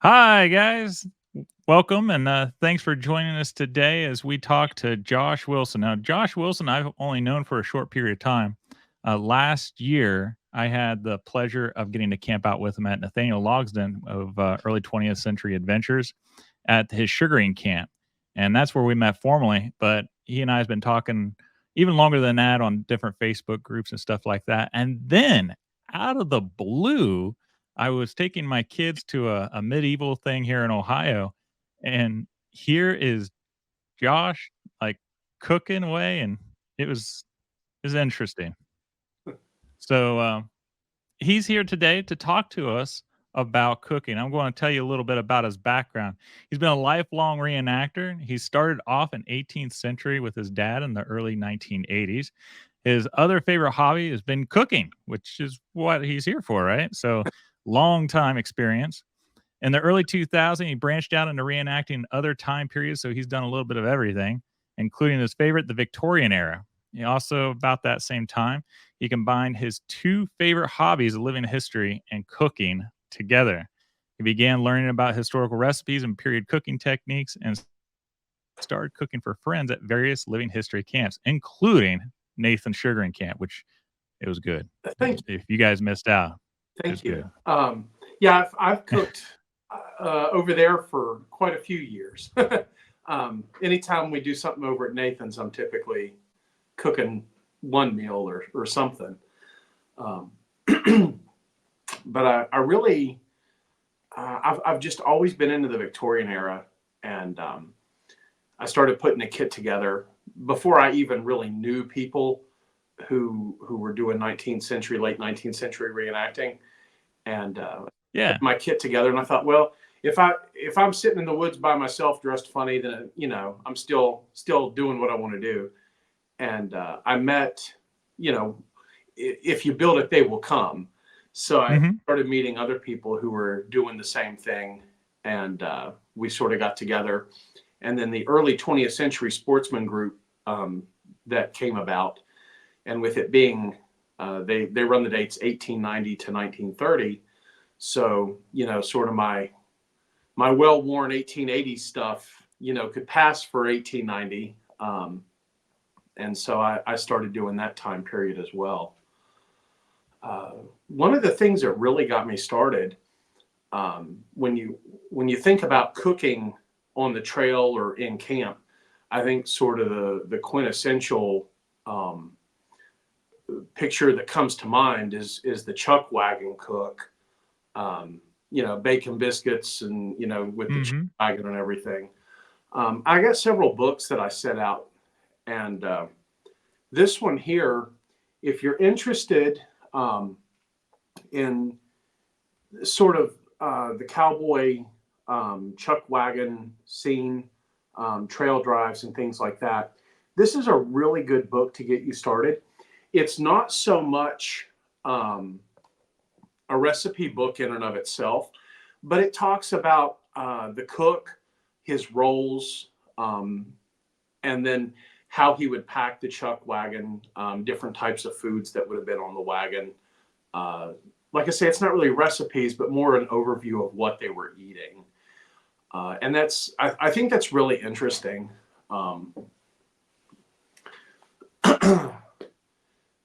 Hi, guys. Welcome and thanks for joining us today as we talk to Josh Wilson. Now, Josh Wilson, I've only known for a short period of time. Last year, I had the pleasure of getting to camp out with him at Nathaniel Logsdon of Early 20th Century Adventures at his sugaring camp. And that's where we met formally. But he and I have been talking even longer than that on different Facebook groups and stuff like that. And then out of the blue, I was taking my kids to a medieval thing here in Ohio, and here is Josh like cooking away, and it was interesting. So he's here today to talk to us about cooking. I'm going to tell you a little bit about his background. He's been a lifelong reenactor. He started off in 18th century with his dad in the early 1980s. His other favorite hobby has been cooking, which is what he's here for, right? So long time experience. In the early 2000s, he branched out into reenacting other time periods, so he's done a little bit of everything, including his favorite, the Victorian era. He also, about that same time, he combined his two favorite hobbies of living history and cooking together. He began learning about historical recipes and period cooking techniques and started cooking for friends at various living history camps, including Nathan Sugaring Camp, which it was good. Thank If you guys missed out, it was thank you. good. Yeah, I've cooked over there for quite a few years. Anytime we do something over at Nathan's, I'm typically cooking one meal or something. Um, but I really, I've just always been into the Victorian era, and I started putting a kit together before I even really knew people who were doing 19th century, late 19th century reenacting, and put Yeah. my kit together. And I thought, well, if I'm sitting in the woods by myself dressed funny, then I'm still doing what I want to do. And I met, if you build it, they will come. So I Hmm. started meeting other people who were doing the same thing, and we sort of got together. And then the early 20th century sportsman group that came about, and with it being they run the dates 1890 to 1930. So sort of my well-worn 1880s stuff could pass for 1890. And so I started doing that time period as well. One of the things that really got me started, when you think about cooking on the trail or in camp, I think sort of the quintessential picture that comes to mind is the chuck wagon cook. Bacon biscuits and with the chuck Hmm. wagon and everything. I got several books that I set out, and this one here, if you're interested in sort of the cowboy chuck wagon scene, trail drives and things like that, this is a really good book to get you started. It's not so much a recipe book in and of itself, but it talks about the cook, his roles, and then how he would pack the chuck wagon, different types of foods that would have been on the wagon. Like I say, it's not really recipes, but more an overview of what they were eating. And I think that's really interesting.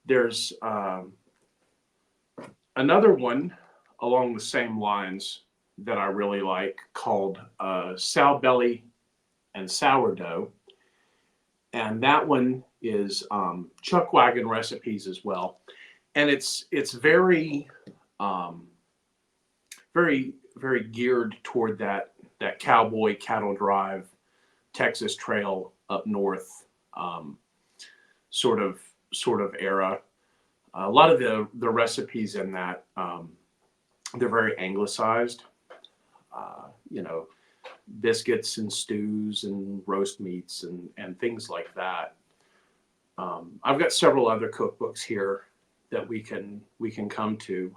There's another one along the same lines that I really like called Sow Belly and Sourdough. And that one is chuck wagon recipes as well. And it's very, very, very geared toward that cowboy cattle drive, Texas Trail up north sort of era. A lot of the recipes in that, they're very anglicized. Biscuits and stews and roast meats and things like that. I've got several other cookbooks here that we can come to.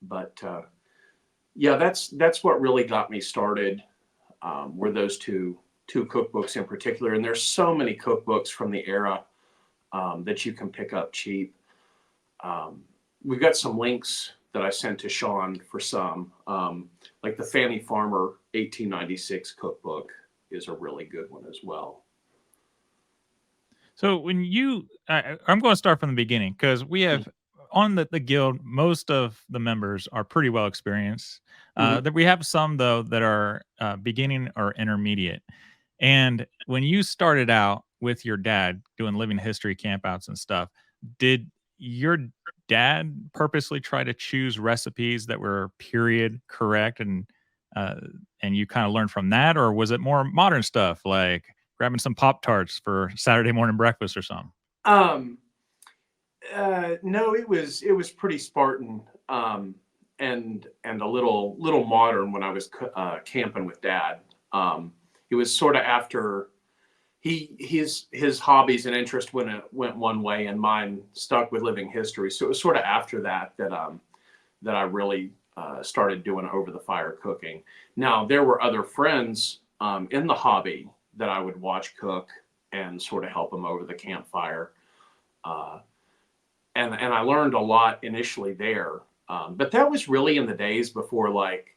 But yeah, that's what really got me started. Were those two cookbooks in particular, and there's so many cookbooks from the era that you can pick up cheap. We've got some links that I sent to Sean for some. Like the Fanny Farmer 1896 cookbook is a really good one as well. So when I'm going to start from the beginning because we have on the guild, most of the members are pretty well experienced. Mm-hmm. That we have some though that are beginning or intermediate. And when you started out with your dad doing living history campouts and stuff, did your dad purposely try to choose recipes that were period correct uh, and you kind of learned from that, or was it more modern stuff like grabbing some Pop Tarts for Saturday morning breakfast or something? Um, no, it was pretty Spartan, and a little modern when I was camping with Dad. It was sort of after his hobbies and interest went one way, and mine stuck with living history. So it was sort of after that I really started doing over the fire cooking. Now there were other friends in the hobby that I would watch cook and sort of help them over the campfire. Uh, and I learned a lot initially there. But that was really in the days before like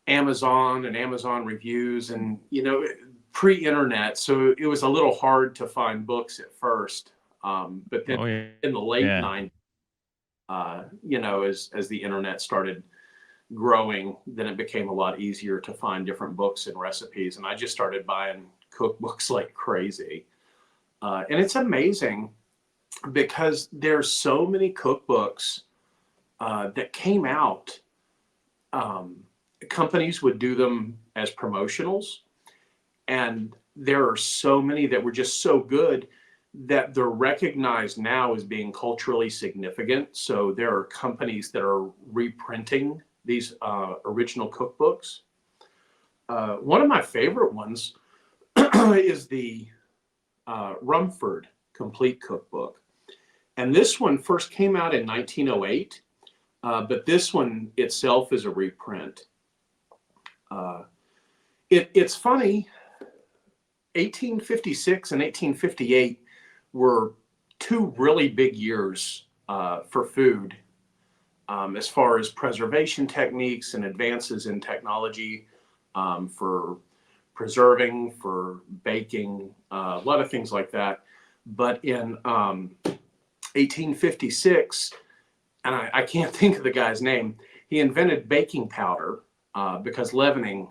Amazon and Amazon reviews and, pre-internet. So it was a little hard to find books at first. But then Oh yeah, in the late yeah. 90s, as the internet started growing, then it became a lot easier to find different books and recipes. And I just started buying cookbooks like crazy. And it's amazing because there's so many cookbooks that came out. Um, Companies would do them as promotionals, and there are so many that were just so good that they're recognized now as being culturally significant. So there are companies that are reprinting these original cookbooks. One of my favorite ones is the Rumford Complete Cookbook. And this one first came out in 1908, but this one itself is a reprint. It's funny, 1856 and 1858 were two really big years for food as far as preservation techniques and advances in technology for preserving, for baking, a lot of things like that. But in 1856, and I can't think of the guy's name, he invented baking powder because leavening,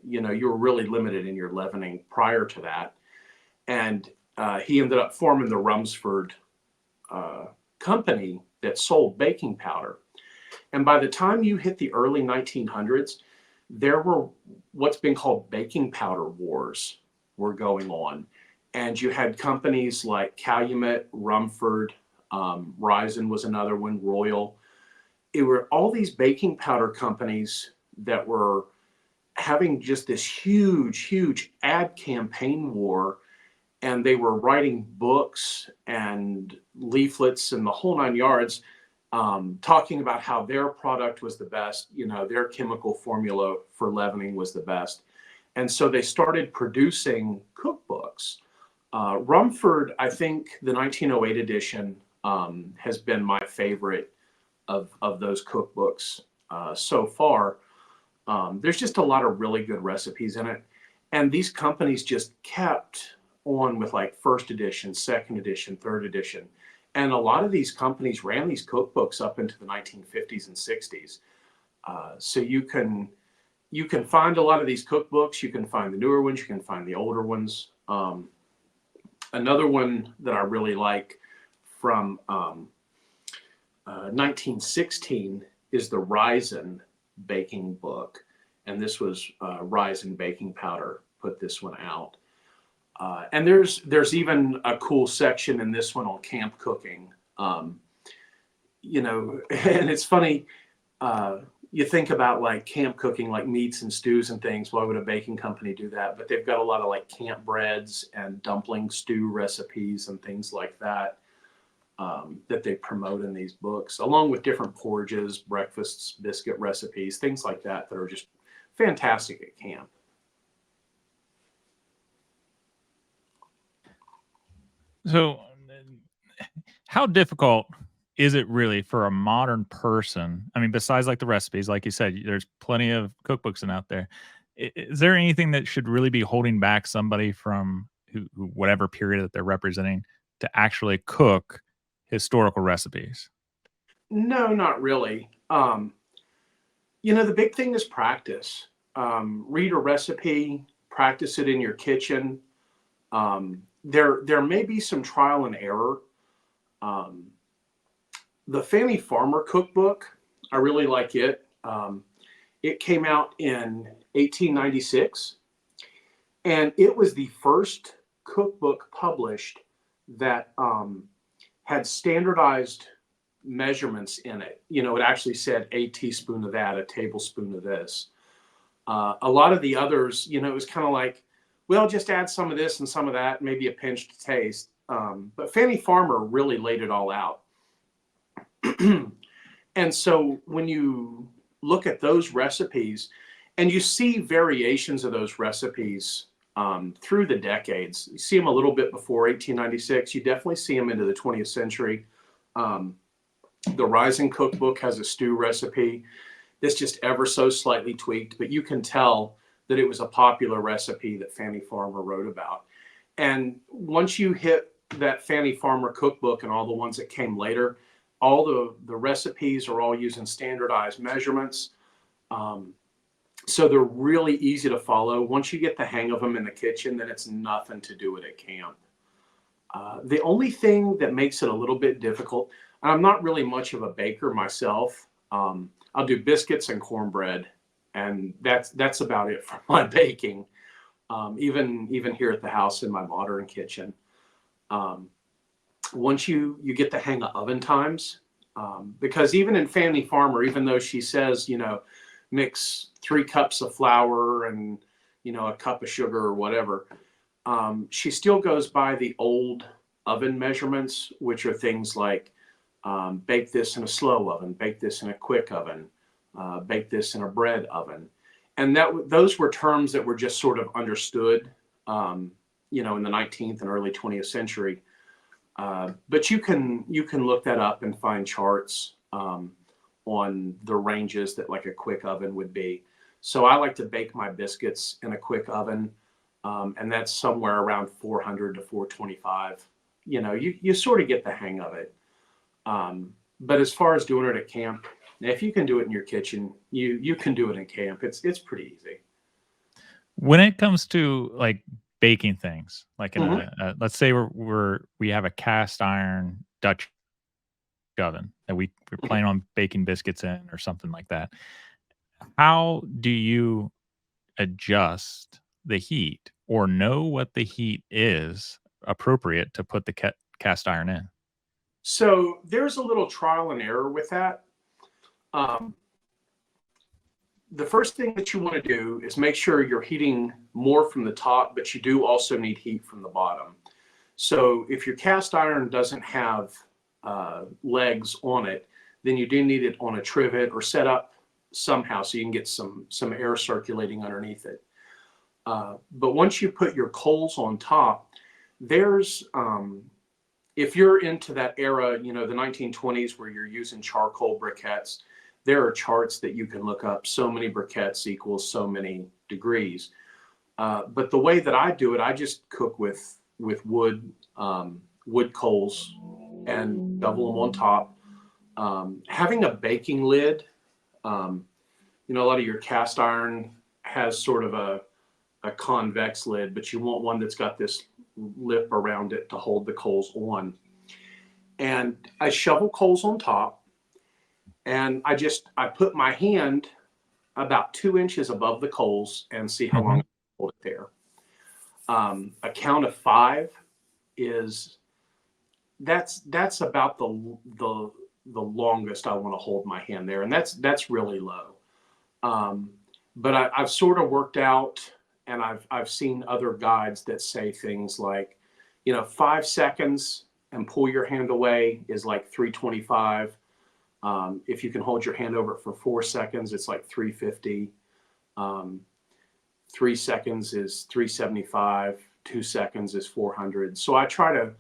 you were really limited in your leavening prior to that. And he ended up forming the Rumsford company that sold baking powder. And by the time you hit the early 1900s, there were what's been called baking powder wars were going on. And you had companies like Calumet, Rumford, Risen was another one, Royal. It were all these baking powder companies that were having just this huge ad campaign war. And they were writing books and leaflets and the whole nine yards, talking about how their product was the best, their chemical formula for leavening was the best. And so they started producing cookbooks. Rumford, I think the 1908 edition has been my favorite of those cookbooks so far. There's just a lot of really good recipes in it. And these companies just kept on with like first edition, second edition, third edition. And a lot of these companies ran these cookbooks up into the 1950s and 60s. So you can find a lot of these cookbooks. You can find the newer ones. You can find the older ones. Another one that I really like from 1916 is the Risen baking book. And this was Risen Baking Powder put this one out. And there's even a cool section in this one on camp cooking. And it's funny, you think about like camp cooking, like meats and stews and things. Why would a baking company do that? But they've got a lot of like camp breads and dumpling stew recipes and things like that that they promote in these books, along with different porridges, breakfasts, biscuit recipes, things like that that are just fantastic at camp. So how difficult is it really for a modern person? I mean, besides like the recipes, like you said, there's plenty of cookbooks and out there. Is there anything that should really be holding back somebody from who whatever period that they're representing to actually cook historical recipes? No, not really. The big thing is practice. Read a recipe, practice it in your kitchen. There may be some trial and error. Um, the Fanny Farmer cookbook, I really like it. It came out in 1896, and it was the first cookbook published that had standardized measurements in it. It actually said a teaspoon of that, a tablespoon of this. A lot of the others, it was kind of like, well, just add some of this and some of that, maybe a pinch to taste. But Fanny Farmer really laid it all out. And so when you look at those recipes and you see variations of those recipes through the decades, you see them a little bit before 1896, you definitely see them into the 20th century. The Rising Cookbook has a stew recipe that's just ever so slightly tweaked, but you can tell that it was a popular recipe that Fanny Farmer wrote about. And once you hit that Fanny Farmer cookbook and all the ones that came later, all the recipes are all using standardized measurements. So they're really easy to follow. Once you get the hang of them in the kitchen, then it's nothing to do it at camp. The only thing that makes it a little bit difficult, I'm not really much of a baker myself. I'll do biscuits and cornbread, and that's about it for my baking. Even here at the house in my modern kitchen. Once you get the hang of oven times, because even in Fanny Farmer, even though she says, mix 3 cups of flour and, a cup of sugar or whatever, she still goes by the old oven measurements, which are things like bake this in a slow oven, bake this in a quick oven, bake this in a bread oven. And those were terms that were just sort of understood, in the 19th and early 20th century. But you can look that up and find charts on the ranges that like a quick oven would be. So I like to bake my biscuits in a quick oven, and that's somewhere around 400 to 425. You sort of get the hang of it. But as far as doing it at camp, if you can do it in your kitchen, you can do it in camp. It's pretty easy. When it comes to like baking things, like in Mhm. let's say we have a cast iron Dutch oven that we're Mhm. planning on baking biscuits in or something like that. How do you adjust the heat or know what the heat is appropriate to put the cast iron in? So there's a little trial and error with that. Um, the first thing that you want to do is make sure you're heating more from the top, but you do also need heat from the bottom. So if your cast iron doesn't have legs on it, then you do need it on a trivet or set up somehow so you can get some air circulating underneath it. But once you put your coals on top, there's if you're into that era, the 1920s where you're using charcoal briquettes, there are charts that you can look up. So many briquettes equals so many degrees. But the way that I do it, I just cook with wood coals and double them on top. Having a baking lid, a lot of your cast iron has sort of a convex lid, but you want one that's got this lip around it to hold the coals on. And I shovel coals on top, and I put my hand about 2 inches above the coals and see how long Mhm. I hold it there. A count of 5 is that's about the longest I want to hold my hand there, and that's really low. But I've sort of worked out, and I've seen other guides that say things like, 5 seconds and pull your hand away is like 325. If you can hold your hand over it for 4 seconds, it's like 350. 3 seconds is 375. 2 seconds is 400. So I try to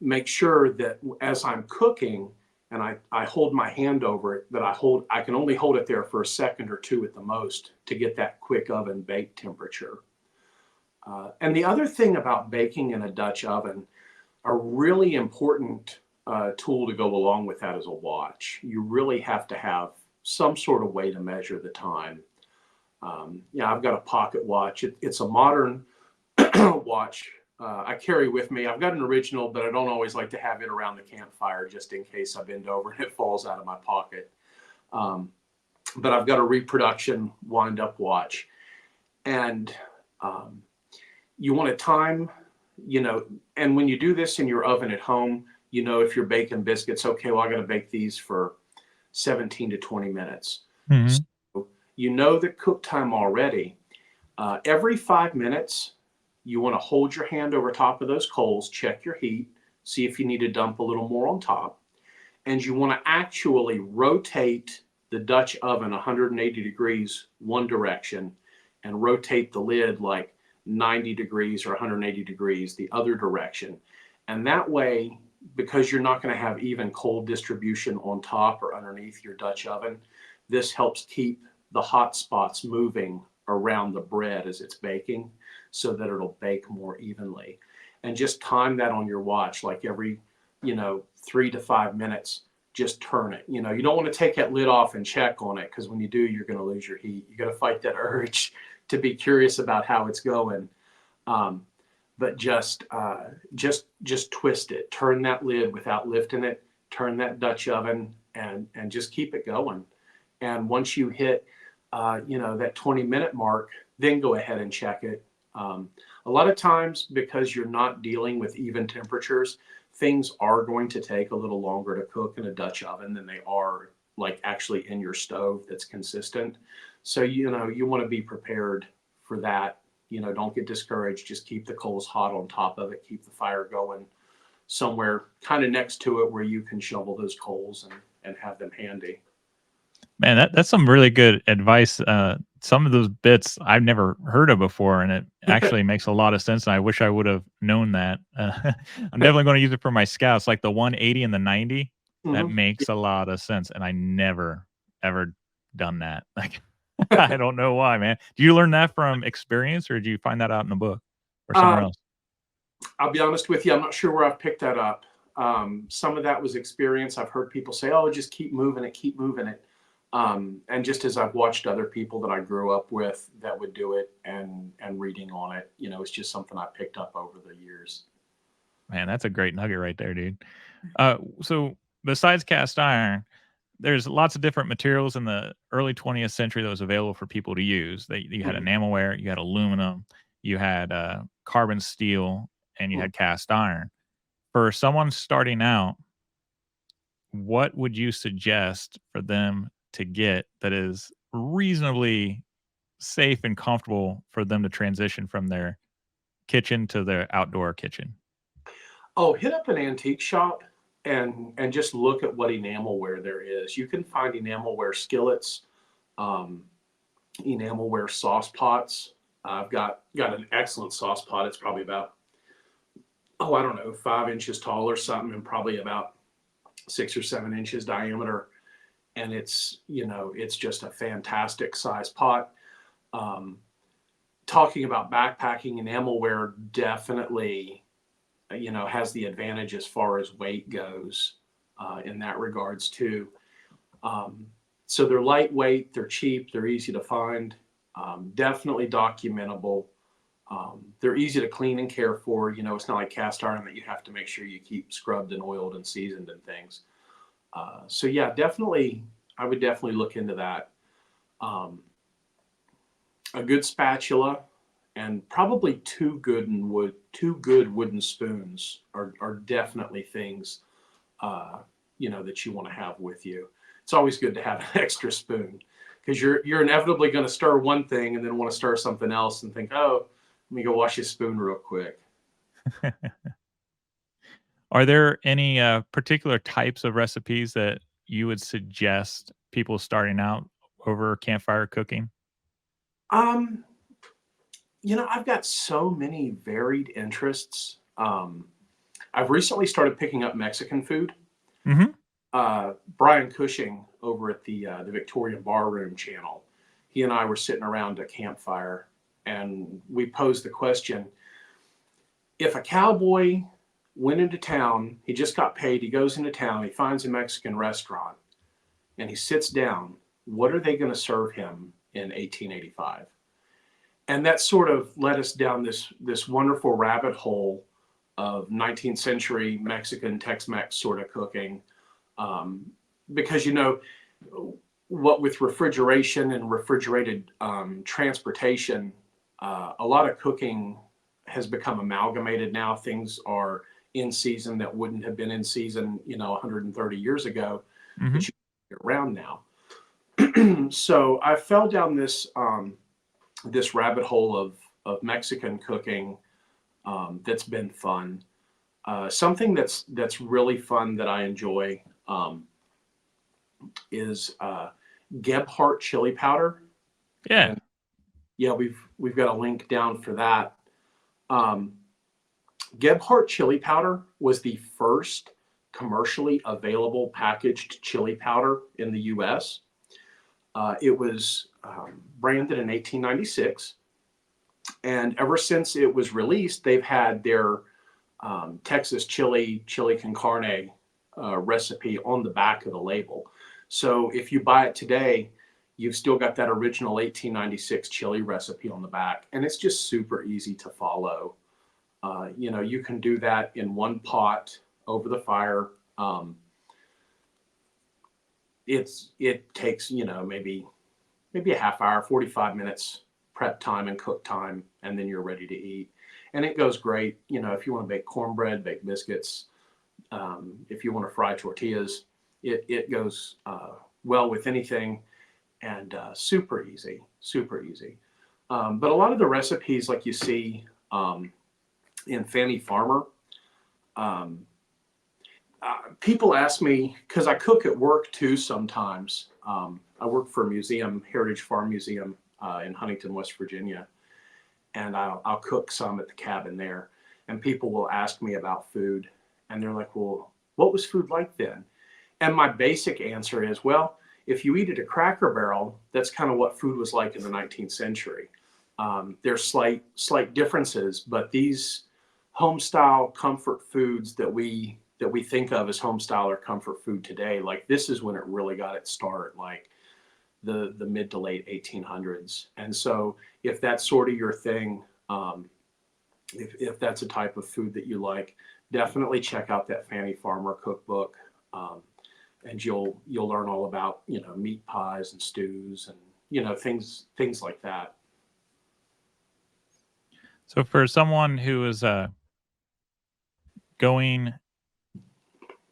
make sure that as I'm cooking, and I hold my hand over it, that I can only hold it there for a second or two at the most to get that quick oven bake temperature. And the other thing about baking in a Dutch oven, a really important tool to go along with that is a watch. You really have to have some sort of way to measure the time. Yeah, I've got a pocket watch. It's a modern watch I carry with me. I've got an original, but I don't always like to have it around the campfire just in case I bend over and it falls out of my pocket. But I've got a reproduction wind-up watch. And you want to time, and when you do this in your oven at home, if you're baking biscuits, okay, well, I got to bake these for 17 to 20 minutes. Mm-hmm. So you know the cook time already. Every 5 minutes, you want to hold your hand over top of those coals, check your heat, see if you need to dump a little more on top. And you want to actually rotate the Dutch oven 180 degrees one direction and rotate the lid like 90 degrees or 180 degrees the other direction. And that way, because you're not going to have even cold distribution on top or underneath your Dutch oven, this helps keep the hot spots moving around the bread as it's baking so that it'll bake more evenly. And just time that on your watch, like every 3 to 5 minutes, just turn it. You don't want to take that lid off and check on it, because when you do, you're going to lose your heat. You got to fight that urge to be curious about how it's going. But just twist it, turn that lid without lifting it, turn that Dutch oven, and just keep it going. And once you hit that 20-minute mark, then go ahead and check it. A lot of times, because you're not dealing with even temperatures, things are going to take a little longer to cook in a Dutch oven than they are like actually in your stove that's consistent. So, you want to be prepared for that. Don't get discouraged. Just keep the coals hot on top of it. Keep the fire going somewhere kind of next to it where you can shovel those coals and have them handy. Man, that's some really good advice. Some of those bits I've never heard of before, and it actually makes a lot of sense. And I wish I would have known that. I'm definitely going to use it for my scouts, like the 180 and the 90. That Mm-hmm. makes a lot of sense, and I never ever done that. Like, I don't know why, man. Do you learn that from experience, or do you find that out in a book or somewhere else? I'll be honest with you, I'm not sure where I've picked that up. Some of that was experience. I've heard people say, "Oh, just keep moving it, keep moving it." And just as I've watched other people that I grew up with that would do it and reading on it, it's just something I picked up over the years. Man, that's a great nugget right there, dude. So besides cast iron, there's lots of different materials in the early 20th century that was available for people to use. You had Mhm. enamelware, you had aluminum, you had carbon steel, and you Mhm. had cast iron. For someone starting out, what would you suggest for them to get that is reasonably safe and comfortable for them to transition from their kitchen to their outdoor kitchen? Oh, hit up an antique shop and just look at what enamelware there is. You can find enamelware skillets, um, enamelware sauce pots. I've got an excellent sauce pot. It's probably about, I don't know, 5 inches tall or something, and probably about 6 or 7 inches diameter. And it's just a fantastic size pot. Um, Talking about backpacking, enamelware definitely, has the advantage as far as weight goes in that regards too. So they're lightweight, they're cheap, they're easy to find, definitely documentable. They're easy to clean and care for. It's not like cast iron that you have to make sure you keep scrubbed and oiled and seasoned and things. So yeah, definitely, I would definitely look into that. Um, a good spatula and probably two good wooden spoons are definitely things that you want to have with you. It's always good to have an extra spoon, because you're inevitably going to stir one thing and then want to stir something else and think, oh, let me go wash this spoon real quick. Are there any particular types of recipes that you would suggest people starting out over campfire cooking? Um, I've got so many varied interests. I've recently started picking up Mexican food. Mhm. Brian Cushing over at the Victorian Barroom channel. He and I were sitting around a campfire, and we posed the question: if a cowboy went into town, he just got paid, he goes into town, he finds a Mexican restaurant, and he sits down, what are they going to serve him in 1885? And that sort of led us down this wonderful rabbit hole of 19th century Mexican Tex-Mex sort of cooking. Because, you know, what with refrigeration and refrigerated transportation, a lot of cooking has become amalgamated now. Things are in season that wouldn't have been in season, you know, 130 years ago, Mm-hmm. that you can get around now. So I fell down this this rabbit hole of Mexican cooking that's been fun. Something that's really fun that I enjoy is Gebhardt chili powder. Yeah. And yeah, we've got a link down for that. Gebhardt chili powder was the first commercially available packaged chili powder in the U.S. It was branded in 1896, and ever since it was released, they've had their Texas chili con carne recipe on the back of the label. So if you buy it today, you've still got that original 1896 chili recipe on the back, and it's just super easy to follow. You know, you can do that in one pot over the fire. It takes, you know, maybe a half hour, 45 minutes prep time and cook time, and then you're ready to eat. And it goes great, you know, if you want to bake cornbread, bake biscuits, if you want to fry tortillas, it goes well with anything, and super easy, super easy. But a lot of the recipes like you see in Fannie Farmer, people ask me, because I cook at work too sometimes. I work for a museum, Heritage Farm Museum in Huntington, West Virginia, and I'll cook some at the cabin there. And people will ask me about food, and they're like, well, what was food like then? And my basic answer is, well, if you eat at a Cracker Barrel, that's kind of what food was like in the 19th century. There's slight differences, but these home style comfort foods that we think of as home style or comfort food today, like this is when it really got its start, like the mid to late 1800s. And so if that's sort of your thing, if that's a type of food that you like, definitely check out that Fannie Farmer cookbook, and you'll learn all about, you know, meat pies and stews and, you know, things like that. So for someone who is going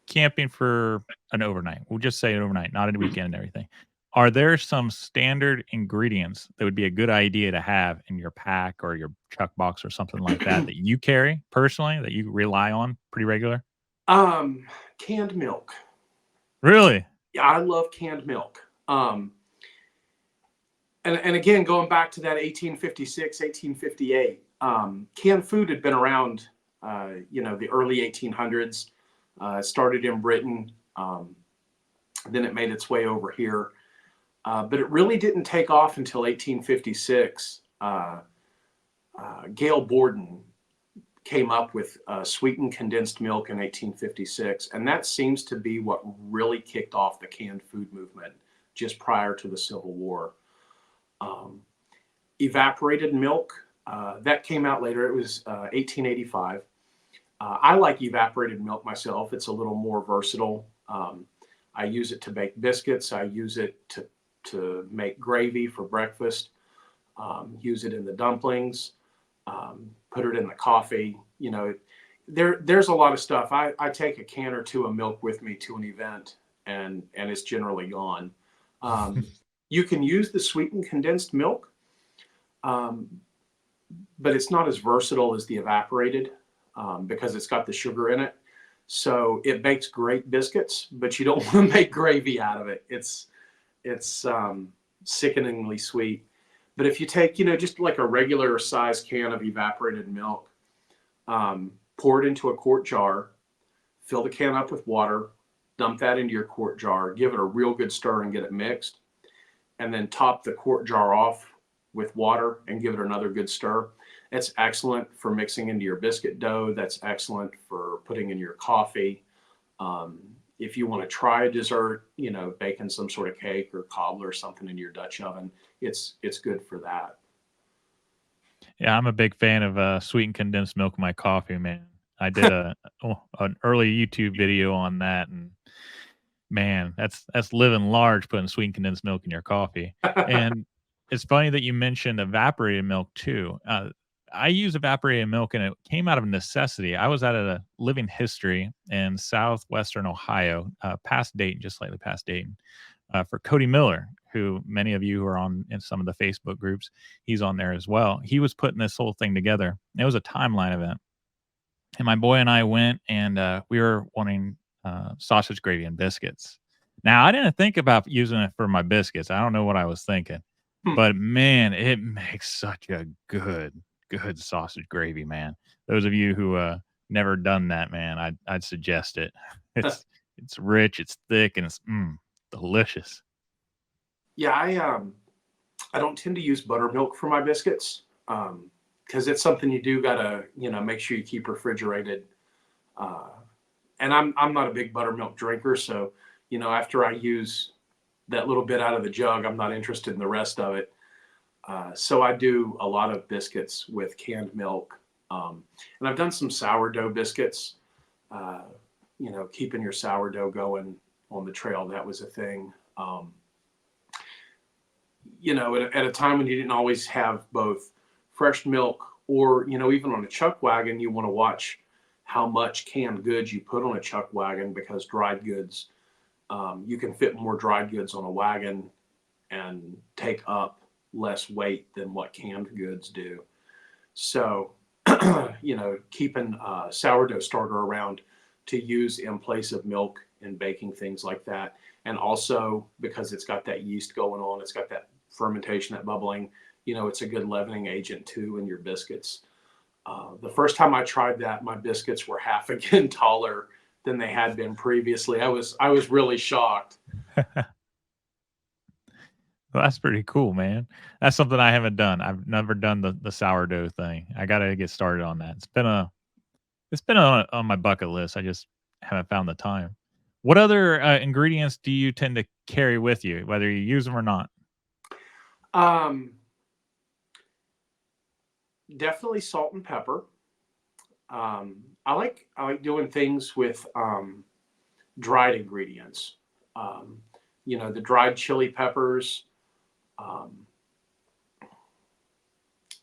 camping for an overnight, we'll just say an overnight, not a weekend and everything. Are there some standard ingredients that would be a good idea to have in your pack or your chuck box or something like that that you carry personally that you rely on pretty regular? Canned milk. Really? Yeah, I love canned milk. And again, going back to that 1856, 1858, canned food had been around, you know, the early 1800s. Started in Britain, then it made its way over here. But it really didn't take off until 1856. Gail Borden came up with sweetened condensed milk in 1856. And that seems to be what really kicked off the canned food movement just prior to the Civil War. Evaporated milk, that came out later. It was 1885. I like evaporated milk myself. It's a little more versatile. I use it to bake biscuits. I use it to make gravy for breakfast. Use it in the dumplings. Put it in the coffee. You know, there's a lot of stuff. I take a can or two of milk with me to an event, and it's generally gone. You can use the sweetened condensed milk, but it's not as versatile as the evaporated because it's got the sugar in it. So it bakes great biscuits, but you don't want to make gravy out of it. It's sickeningly sweet. But if you take, you know, just like a regular size can of evaporated milk, pour it into a quart jar, fill the can up with water, dump that into your quart jar, give it a real good stir and get it mixed, and then top the quart jar off with water and give it another good stir. It's excellent for mixing into your biscuit dough. That's excellent for putting in your coffee. Um, if you want to try a dessert, baking some sort of cake or cobbler or something in your Dutch oven, it's good for that. Yeah, I'm a big fan of sweetened condensed milk in my coffee, man. I did an early YouTube video on that, and man, that's living large, putting sweetened condensed milk in your coffee. And it's funny that you mentioned evaporated milk too. I use evaporated milk, and it came out of necessity. I was at a living history in southwestern Ohio, past Dayton, just slightly past Dayton, for Cody Miller, who many of you who are on in some of the Facebook groups, he's on there as well. He was putting this whole thing together. It was a timeline event, and my boy and I went, and we were wanting sausage gravy and biscuits. Now, I didn't think about using it for my biscuits. I don't know what I was thinking, Hmm. but man, it makes such a good sausage gravy, man. Those of you who never done that, man, I'd suggest it. It's rich, it's thick, and it's delicious. Yeah, I don't tend to use buttermilk for my biscuits, because it's something you do gotta make sure you keep refrigerated. Uh, and I'm not a big buttermilk drinker, so after I use that little bit out of the jug, I'm not interested in the rest of it. So I do a lot of biscuits with canned milk, and I've done some sourdough biscuits. Uh, keeping your sourdough going on the trail, that was a thing. At a time when you didn't always have both fresh milk or, even on a chuck wagon, you want to watch how much canned goods you put on a chuck wagon, because dried goods, you can fit more dried goods on a wagon and take up less weight than what canned goods do. So, keeping a sourdough starter around to use in place of milk and baking things like that. And also because it's got that yeast going on, it's got that fermentation, that bubbling, it's a good leavening agent too in your biscuits. The first time I tried that, my biscuits were half again taller than they had been previously. I was really shocked. Well, that's pretty cool, man. That's something I haven't done. I've never done the sourdough thing. I gotta get started on that. It's been on my bucket list. I just haven't found the time. What other ingredients do you tend to carry with you, whether you use them or not? Um, Definitely salt and pepper. I like doing things with dried ingredients. Um, the dried chili peppers, um,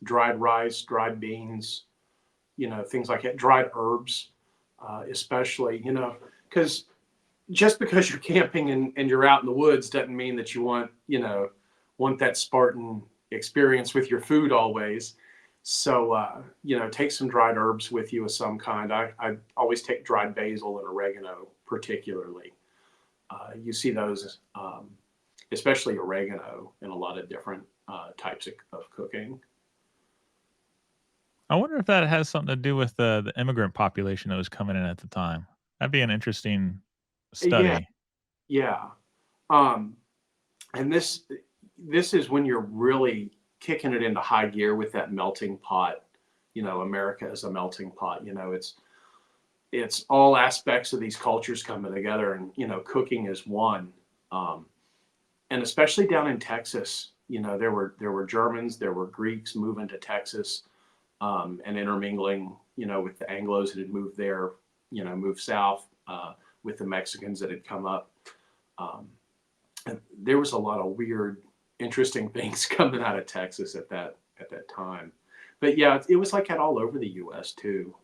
dried rice, dried beans, things like that, dried herbs, especially, because just because you're camping and you're out in the woods doesn't mean that you want that Spartan experience with your food always. So, take some dried herbs with you of some kind. I always take dried basil and oregano, particularly. You see those, especially oregano, in a lot of different types of cooking. I wonder if that has something to do with the immigrant population that was coming in at the time. That'd be an interesting Yeah, study. yeah. Um, and this is when you're really kicking it into high gear with that melting pot. America is a melting pot. It's all aspects of these cultures coming together, and cooking is one. Um, and especially down in Texas, there were Germans, there were Greeks moving to Texas, and intermingling, with the Anglos that had moved there, moved south, with the Mexicans that had come up. Um, and there was a lot of weird, interesting things coming out of Texas at that time. But yeah, it was like that all over the U.S. too,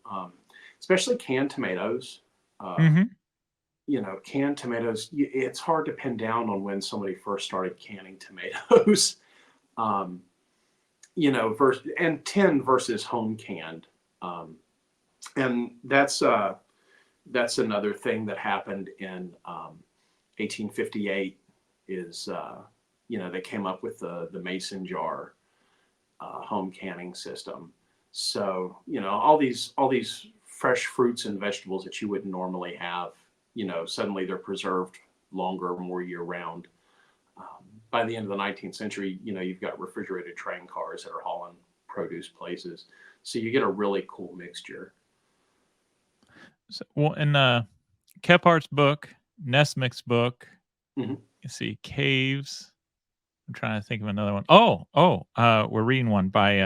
especially canned tomatoes. Uh, Hmm. Canned tomatoes. It's hard to pin down on when somebody first started canning tomatoes. um, and tin versus home canned, um, and that's another thing that happened in 1858. Is they came up with the mason jar home canning system. So all these fresh fruits and vegetables that you wouldn't normally have, suddenly they're preserved longer, more year round. By the end of the 19th century, you've got refrigerated train cars that are hauling produce places. So you get a really cool mixture. So, well, in Kephardt's book, Nessmuk's book, Hmm. you see caves. I'm trying to think of another one. We're reading one by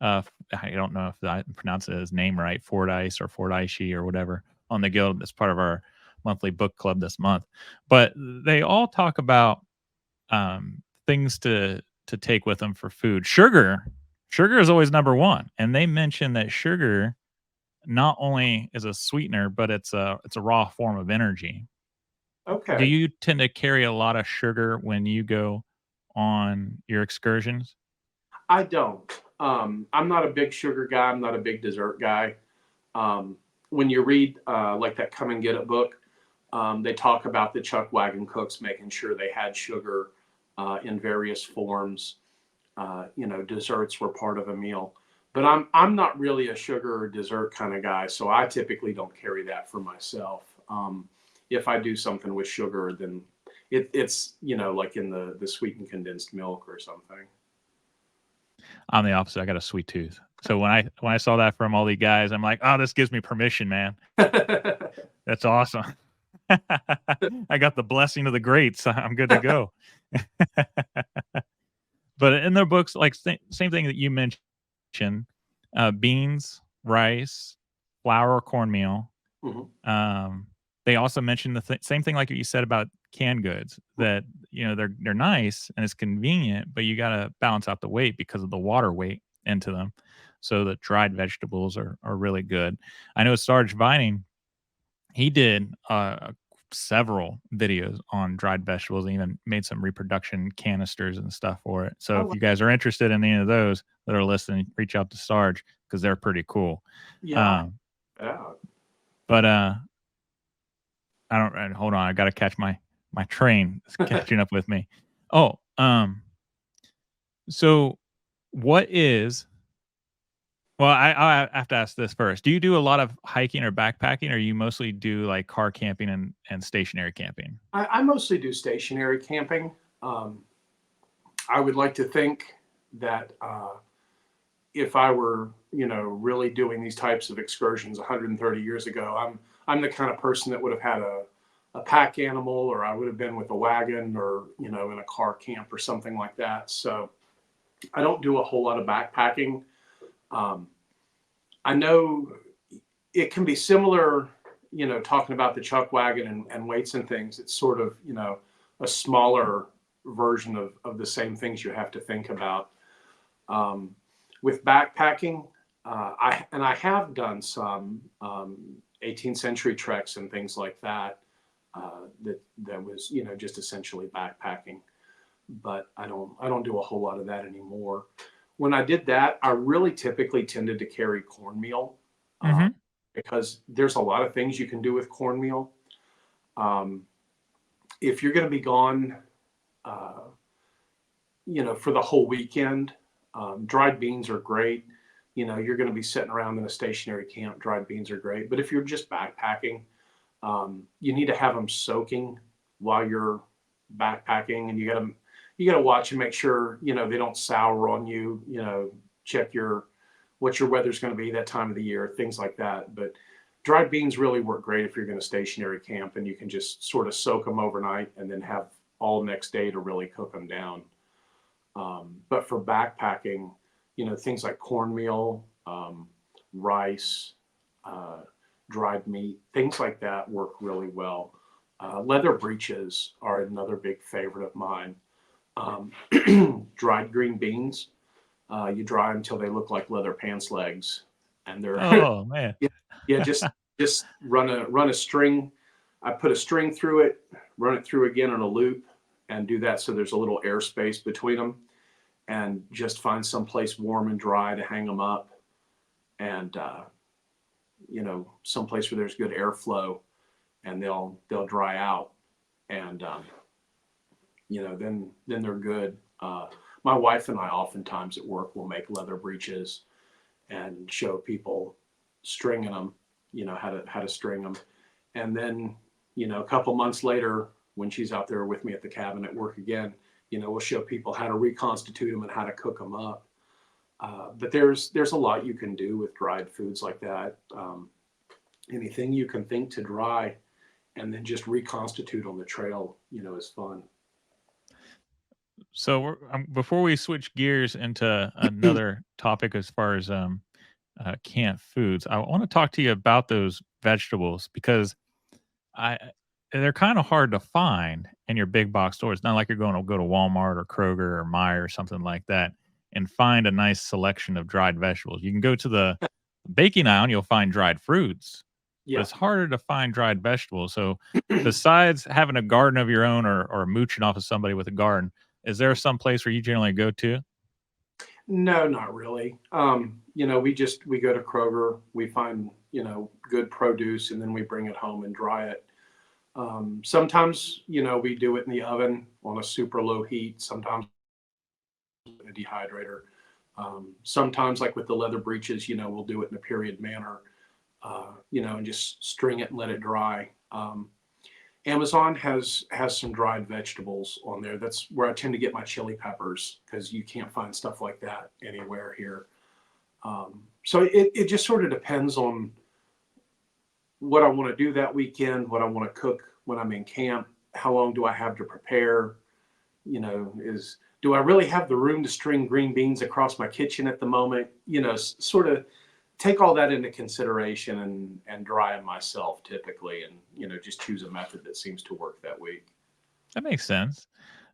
I don't know if I pronounce his name right, Fordyce or Fordyce or whatever, on the guild. That's part of our monthly book club this month. But they all talk about things to take with them for food. Sugar is always number one, and they mention that sugar not only is a sweetener, but it's a raw form of energy. Do Okay. you tend to carry a lot of sugar when you go on your excursions? I don't. I'm not a big sugar guy. I'm not a big dessert guy. When you read like that Come and Get It book, they talk about the chuck wagon cooks making sure they had sugar in various forms. Desserts were part of a meal. But I'm not really a sugar or dessert kind of guy, so I typically don't carry that for myself. If I do something with sugar, then it's like in the sweetened condensed milk or something. I'm the opposite. I got a sweet tooth. So when I saw that from all the guys, I'm like, oh, this gives me permission, man. That's awesome. I got the blessing of the greats. I'm good to go. But in their books, like same thing that you mentioned, beans, rice, flour, cornmeal. Mhm. Um, they also mentioned the same thing like you said about canned goods, that they're nice and it's convenient, but you got to balance out the weight because of the water weight into them. So the dried vegetables are really good. I know Sarge Vining, he did several videos on dried vegetables and even made some reproduction canisters and stuff for it. So if Oh, you guys are interested in any of those that are listening, reach out to Sarge because they're pretty cool. yeah. Um, Yeah. but I don't. Hold on, I got to catch my train. It's catching up with me. Oh, so what is? Well, I have to ask this first. Do you do a lot of hiking or backpacking, or you mostly do like car camping and stationary camping? I mostly do stationary camping. Um, I would like to think that if I were, really doing these types of excursions 130 years ago, I'm the kind of person that would have had a pack animal, or I would have been with a wagon, or in a car camp or something like that. So I don't do a whole lot of backpacking. Um, I know it can be similar, talking about the chuck wagon and weights and things. It's sort of, a smaller version of the same things you have to think about. Um, with backpacking, I have done some 18th century treks and things like that. That was just essentially backpacking, but I don't do a whole lot of that anymore. When I did that, I really typically tended to carry cornmeal, uh, Mm-hmm. because there's a lot of things you can do with cornmeal. Um, if you're going to be gone, uh, for the whole weekend, dried beans are great. You're going to be sitting around in a stationary camp. Dried beans are great. But if you're just backpacking, you need to have them soaking while you're backpacking, and you got to watch and make sure they don't sour on you. Check what your weather's going to be that time of the year, things like that. But dried beans really work great if you're going to stationary camp, and you can just sort of soak them overnight and then have all next day to really cook them down. But for backpacking, things like cornmeal, rice, uh, dried meat, things like that work really well. Leather breeches are another big favorite of mine. Um, dried green beans, you dry them until they look like leather pants legs, and they're Oh man. yeah, yeah, just run a string. I put a string through it, run it through again in a loop, and do that so there's a little airspace between them, and just find some place warm and dry to hang them up, and some place where there's good airflow, and they'll dry out, and then they're good. My wife and I oftentimes at work will make leather breeches and show people stringing them, how to string them. And then, a couple months later, when she's out there with me at the cabin at work again, we'll show people how to reconstitute them and how to cook them up. But there's a lot you can do with dried foods like that. Anything you can think to dry and then just reconstitute on the trail, is fun. So before we switch gears into another topic as far as canned foods, I want to talk to you about those vegetables because I they're kind of hard to find in your big box stores. It's not like you're going to go to Walmart or Kroger or Meijer or something like that and find a nice selection of dried vegetables. You can go to the baking aisle and you'll find dried fruits, but Yeah. it's harder to find dried vegetables. So besides having a garden of your own or mooching off of somebody with a garden, is there some place where you generally go to? No, not really. We go to Kroger, we find, good produce, and then we bring it home and dry it. Sometimes, we do it in the oven on a super low heat. Sometimes in a dehydrator. Sometimes, like with the leather breeches, we'll do it in a period manner, and just string it and let it dry. Amazon has some dried vegetables on there. That's where I tend to get my chili peppers because you can't find stuff like that anywhere here. So it just sort of depends on what I want to do that weekend, what I want to cook when I'm in camp, how long do I have to prepare, do I really have the room to string green beans across my kitchen at the moment? Sort of take all that into consideration and dry them myself typically, and just choose a method that seems to work that week. That makes sense.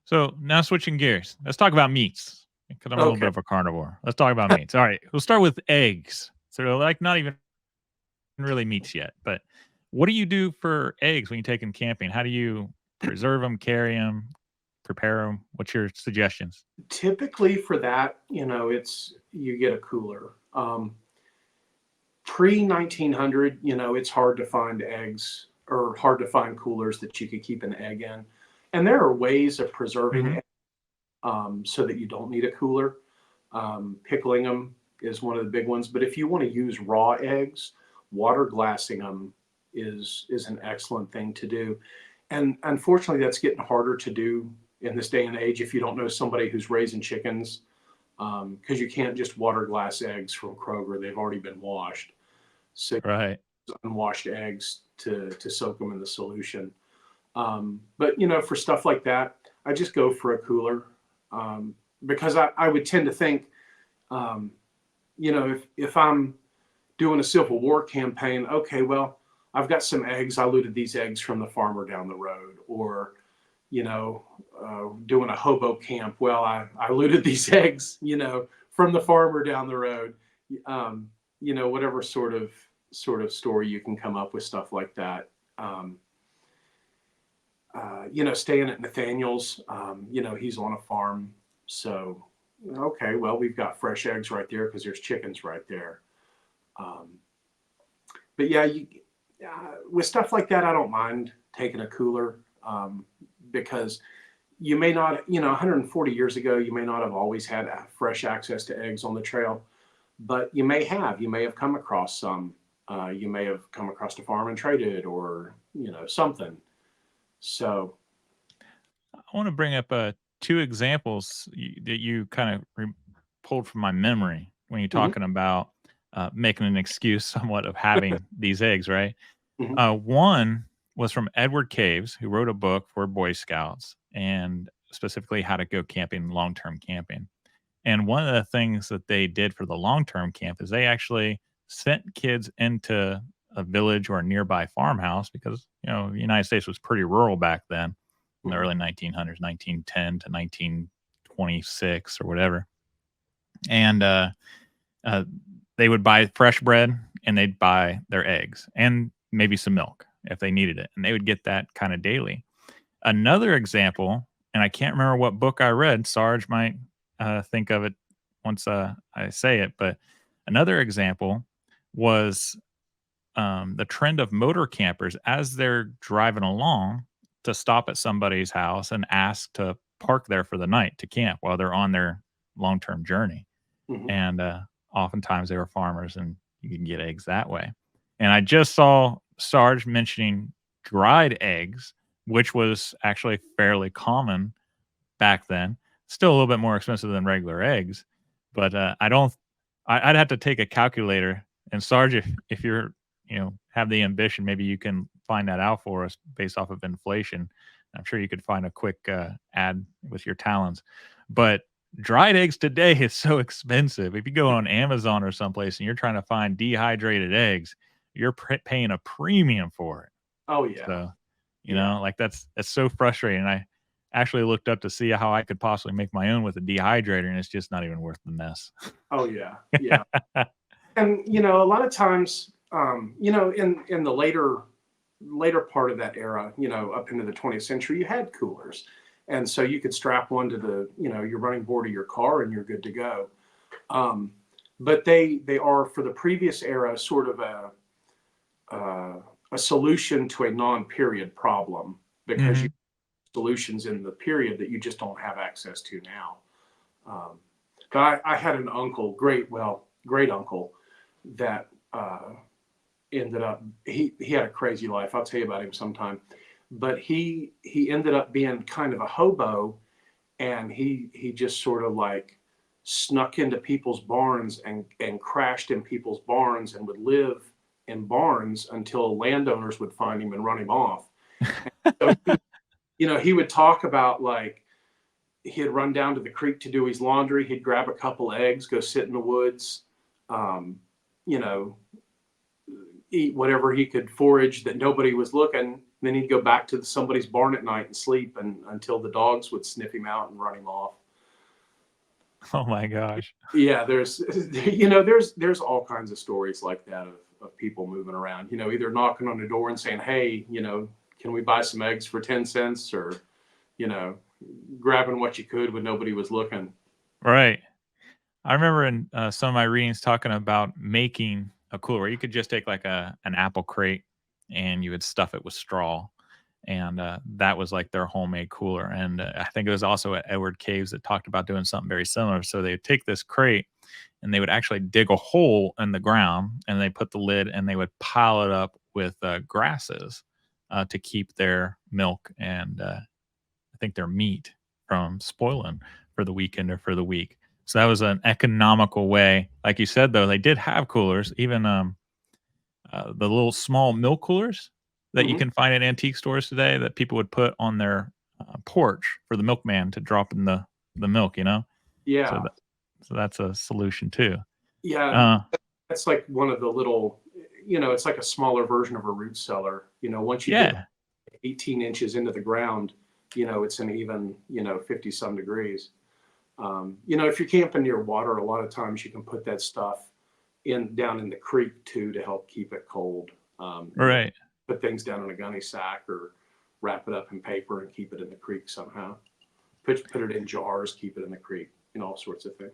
So now switching gears, let's talk about meats because I'm a little Okay. bit of a carnivore. Let's talk about meats. All right, we'll start with eggs. So they're like not even really meats yet, but what do you do for eggs when you take them camping? How do you preserve them, carry them, prepare them? What's your suggestions? Typically for that, it's you get a cooler. Pre 1900, it's hard to find eggs or hard to find coolers that you could keep an egg in. And there are ways of preserving Mhm. eggs, so that you don't need a cooler. Pickling them is one of the big ones. But if you want to use raw eggs, water glassing them is an excellent thing to do. And unfortunately, that's getting harder to do in this day and age if you don't know somebody who's raising chickens, because you can't just water glass eggs from Kroger. They've already been washed. So Right. unwashed eggs to soak them in the solution. But for stuff like that, I just go for a cooler, because I would tend to think, um, if I'm doing a Civil War campaign, okay, well, I've got some eggs. I looted these eggs from the farmer down the road, or doing a hobo camp. Well, I looted these eggs, from the farmer down the road. Whatever sort of story you can come up with stuff like that. Staying at Nathaniel's, he's on a farm. So, okay, well, we've got fresh eggs right there because there's chickens right there. Um, but yeah, with stuff like that, I don't mind taking a cooler, because you may not, 140 years ago, you may not have always had fresh access to eggs on the trail, but you may have. You may have come across some. You may have come across a farm and traded, or something. So, I want to bring up two examples that you kind of pulled from my memory when you're mhm, talking about making an excuse somewhat of having these eggs, right? mhm, One was from Edward Caves, who wrote a book for Boy Scouts and specifically how to go camping, long term camping. And one of the things that they did for the long term camp is they actually sent kids into a village or a nearby farmhouse because, the United States was pretty rural back then in the mhm, early 1900s, 1910 to 1926 or whatever. And uh, they would buy fresh bread and they'd buy their eggs and maybe some milk if they needed it. And they would get that kind of daily. Another example, and I can't remember what book I read. Sarge might think of it once I say it, but another example was the trend of motor campers as they're driving along to stop at somebody's house and ask to park there for the night to camp while they're on their long term journey. mhm. And oftentimes they were farmers and you can get eggs that way. And I just saw Sarge mentioning dried eggs, which was actually fairly common back then. Still a little bit more expensive than regular eggs, but I don't. I'd have to take a calculator. And Sarge, if you're have the ambition, maybe you can find that out for us based off of inflation. I'm sure you could find a quick ad with your talents. But dried eggs today is so expensive. If you go on Amazon or someplace and you're trying to find dehydrated eggs, you're paying a premium for it. Oh yeah. So, Yeah. like that's so frustrating. I actually looked up to see how I could possibly make my own with a dehydrator, and it's just not even worth the mess. Oh yeah. Yeah. And a lot of times, in the later part of that era, up into the 20th century, you had coolers, and so you could strap one to the your running board of your car, and you're good to go. But they are, for the previous era, sort of a solution to a non-period problem, because you have solutions in the period that you just don't have access to now. But I had an uncle, great uncle, that ended up, he had a crazy life. I'll tell you about him sometime. But he ended up being kind of a hobo, and he just sort of like snuck into people's barns and crashed in people's barns, and would live in barns until landowners would find him and run him off. So he would talk about, like, he'd run down to the creek to do his laundry. He'd grab a couple eggs, go sit in the woods, eat whatever he could forage that nobody was looking. Then he'd go back to somebody's barn at night and sleep, until the dogs would sniff him out and run him off. Oh my gosh. Yeah, there's all kinds of stories like that of people moving around, either knocking on the door and saying, hey, can we buy some eggs for 10 cents, or, grabbing what you could when nobody was looking. Right. I remember in some of my readings talking about making a cooler where you could just take like an apple crate and you would stuff it with straw. And that was like their homemade cooler. And I think it was also at Edward Caves that talked about doing something very similar. So they would take this crate and they would actually dig a hole in the ground, and they put the lid and they would pile it up with grasses to keep their milk and I think their meat from spoiling for the weekend or for the week. So that was an economical way. Like you said, though, they did have coolers, even the little small milk coolers that you Mm-hmm. can find at antique stores today that people would put on their porch for the milkman to drop in the milk. So Yeah. so that's a solution too. Yeah. Uh, That's like one of the little, it's like a smaller version of a root cellar. Once you get yeah, 18 inches into the ground, it's an even, 50 some degrees. If you're camping near water, a lot of times you can put that stuff down in the creek too, to help keep it cold. right. Put things down in a gunny sack, or wrap it up in paper and keep it in the creek somehow. Put it in jars, keep it in the creek, all sorts of things.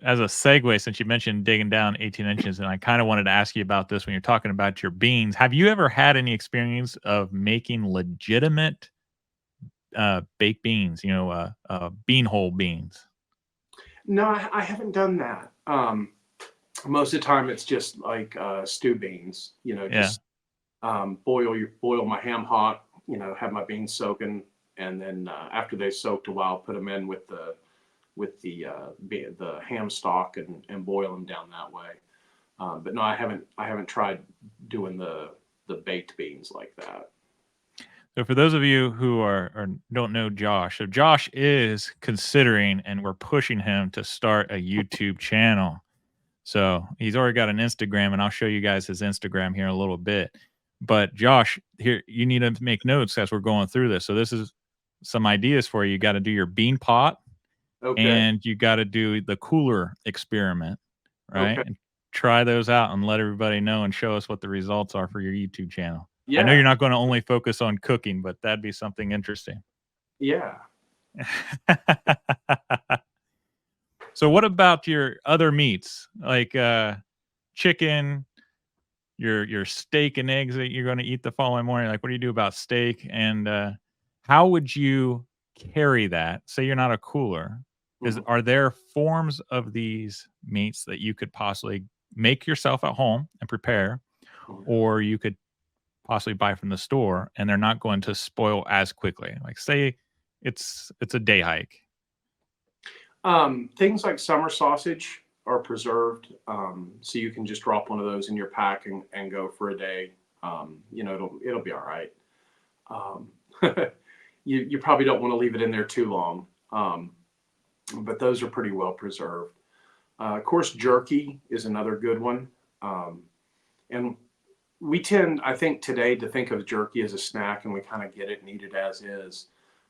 As a segue, since you mentioned digging down 18 inches, and I kind of wanted to ask you about this when you're talking about your beans. Have you ever had any experience of making legitimate baked beans, bean hole beans? No, I haven't done that. Most of the time it's just like stew beans, Yeah. just boil my ham hot, have my beans soaking, and then after they soaked a while, put them in with the ham stock, and boil them down that way. But no, I haven't tried doing the baked beans like that. So for those of you who are or don't know Josh, so Josh is considering, and we're pushing him to start a YouTube channel. So he's already got an Instagram, and I'll show you guys his Instagram here in a little bit. But Josh, here you need to make notes as we're going through this. So this is some ideas for you. You got to do your bean pot, Okay. and you got to do the cooler experiment, right? Okay. And try those out and let everybody know and show us what the results are for your YouTube channel. I know Yeah. you're not going to only focus on cooking, but that'd be something interesting. Yeah. So what about your other meats, like chicken, your steak and eggs that you're going to eat the following morning? Like, what do you do about steak? And how would you carry that? Say you're not a cooler. Mhm. Are there forms of these meats that you could possibly make yourself at home and prepare? or you could possibly buy from the store, and they're not going to spoil as quickly. Like say it's a day hike. Things like summer sausage are preserved, so you can just drop one of those in your pack and go for a day. It'll be all right. Um, you probably don't want to leave it in there too long, but those are pretty well preserved. Of course, jerky is another good one, and we tend, I think, today to think of jerky as a snack, and we kind of get it and eat it as is.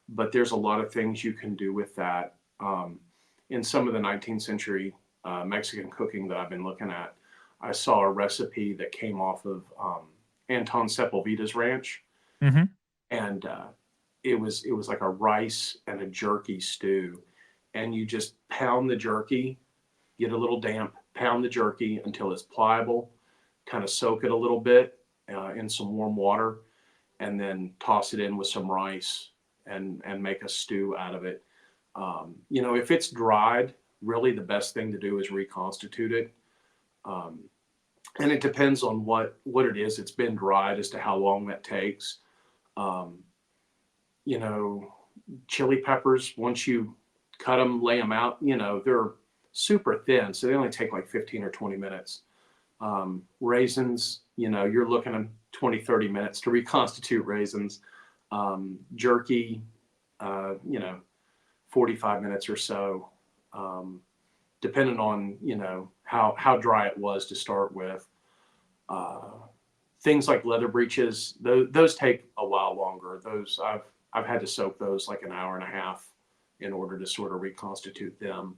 But there's a lot of things you can do with that. In some of the 19th century Mexican cooking that I've been looking at, I saw a recipe that came off of Anton Sepulveda's ranch, Mm-hmm. and it was like a rice and a jerky stew, and you just pound the jerky, get a little damp, pound the jerky until it's pliable, kind of soak it a little bit in some warm water, and then toss it in with some rice and make a stew out of it. If it's dried, really the best thing to do is reconstitute it. Um, and it depends on what it is. It's been dried as to how long that takes. Um, you know, Chili peppers, once you cut them, lay them out, they're super thin, so they only take like 15 or 20 minutes. Raisins, you're looking at 20, 30 minutes to reconstitute raisins. Jerky, 45 minutes or so, depending on, how dry it was to start with. Uh, Things like leather breeches, those take a while longer. Those I've had to soak those like an hour and a half in order to sort of reconstitute them.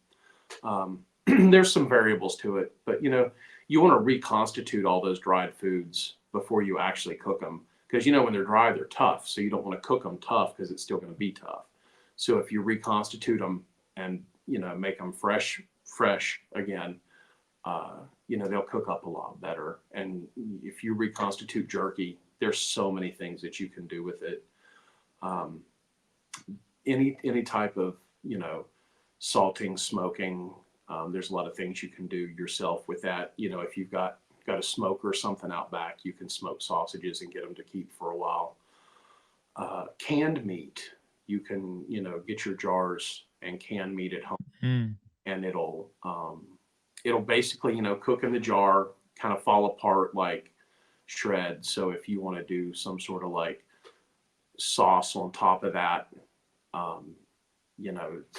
There's some variables to it, but you want to reconstitute all those dried foods before you actually cook them, because when they're dry, they're tough. So you don't want to cook them tough because it's still going to be tough. So if you reconstitute them and make them fresh again, they'll cook up a lot better. And if you reconstitute jerky, there's so many things that you can do with it. Um, any type of salting, smoking. There's a lot of things you can do yourself with that. If you've got a smoker or something out back, you can smoke sausages and get them to keep for a while. Canned meat, you can get your jars and can meat at home, Mm. and it'll basically cook in the jar, kind of fall apart like shred. So if you want to do some sort of like sauce on top of that, um,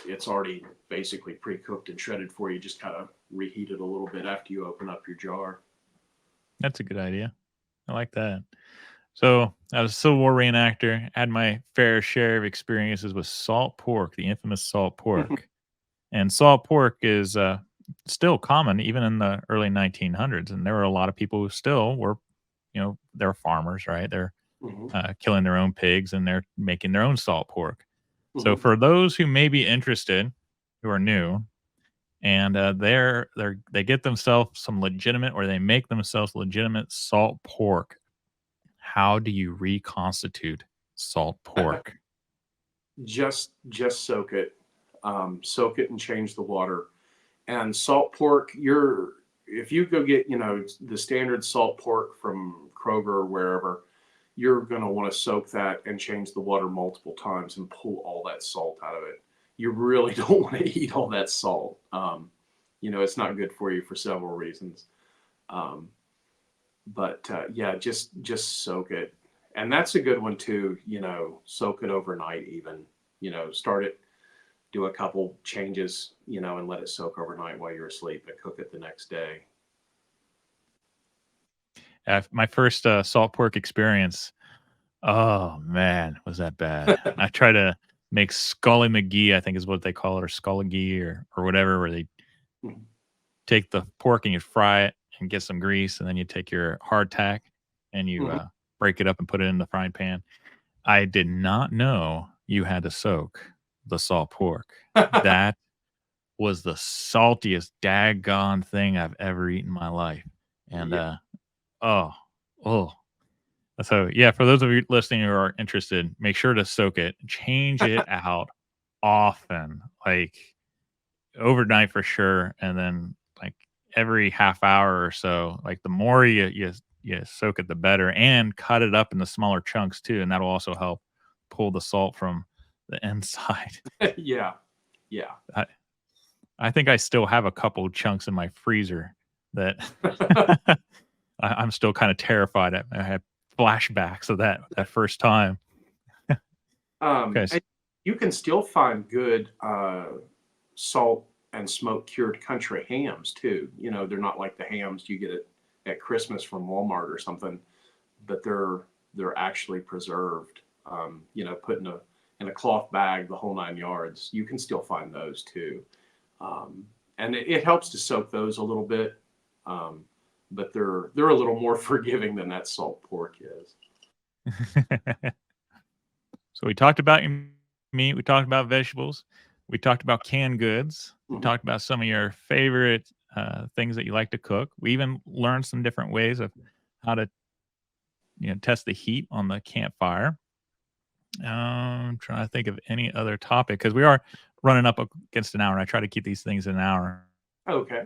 it's already basically pre-cooked and shredded for you. Just kind of reheat it a little bit after you open up your jar. That's a good idea. I like that. So I was a Civil War reenactor. Had my fair share of experiences with salt pork, the infamous salt pork. And salt pork is still common even in the early 1900s. And there were a lot of people who still were, they're farmers, right? They're Hmm. killing their own pigs and they're making their own salt pork. So Hmm. for those who may be interested, who are new, and they get themselves some legitimate, or they make themselves legitimate salt pork. How do you reconstitute salt pork? Just soak it and change the water. And salt pork, if you go get the standard salt pork from Kroger or wherever, you're going to want to soak that and change the water multiple times and pull all that salt out of it. You really don't want to eat all that salt. It's not good for you for several reasons. Um, but yeah, just soak it, and that's a good one too. Soak it overnight, even. Start it, do a couple changes, and let it soak overnight while you're asleep, and cook it the next day. My first salt pork experience. Oh man, was that bad? I try to make Scully McGee, I think is what they call it, or Scully McGee, or whatever, where they Mhm. take the pork and you fry it and get some grease, and then you take your hardtack and you Mhm. break it up and put it in the frying pan. I did not know you had to soak the salt pork. That was the saltiest daggone thing I've ever eaten in my life. And Yeah. oh, oh. So yeah, for those of you listening who are interested, make sure to soak it. Change it out often, like overnight for sure, and then like every half hour or so. Like the more you you soak it, the better, and cut it up into smaller chunks too, and that'll also help pull the salt from the inside. Yeah, yeah. I, I think I still have a couple chunks in my freezer that I'm still kind of terrified at. I have flashbacks of that first time. Okay. And you can still find good salt and smoke cured country hams too. You know, they're not like the hams you get at Christmas from Walmart or something, but they're actually preserved. You know, put in a cloth bag, the whole 9 yards. You can still find those too, and it helps to soak those a little bit. But they're a little more forgiving than that salt pork is. So we talked about your meat, we talked about vegetables, we talked about canned goods, we Mhm. talked about some of your favorite things that you like to cook. We even learned some different ways of how to test the heat on the campfire. I'm trying to think of any other topic because we are running up against an hour, and I try to keep these things in an hour. Okay.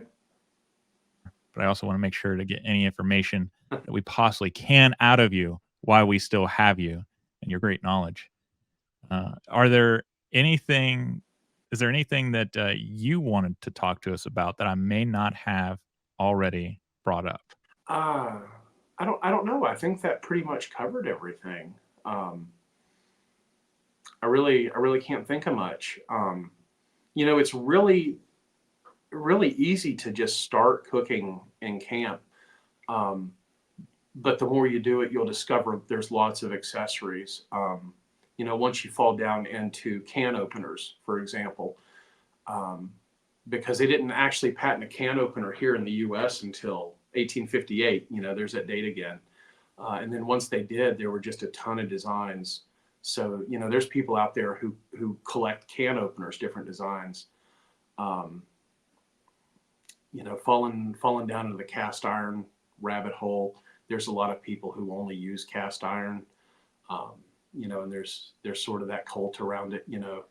But I also want to make sure to get any information that we possibly can out of you while we still have you and your great knowledge. Are there anything? Is there anything that you wanted to talk to us about that I may not have already brought up? Uh, I don't know. I think that pretty much covered everything. Um, I really can't think of much. You know, it's really easy to just start cooking in camp. Um, but the more you do it, you'll discover there's lots of accessories. You know, once you fall down into can openers, for example, um, because they didn't actually patent a can opener here in the U.S. until 1858. You know, there's that date again. And then once they did, there were just a ton of designs. So, you know, there's people out there who collect can openers, different designs. Um, you know, falling down into the cast iron rabbit hole. There's a lot of people who only use cast iron. Um, you know, and there's sort of that cult around it. You know,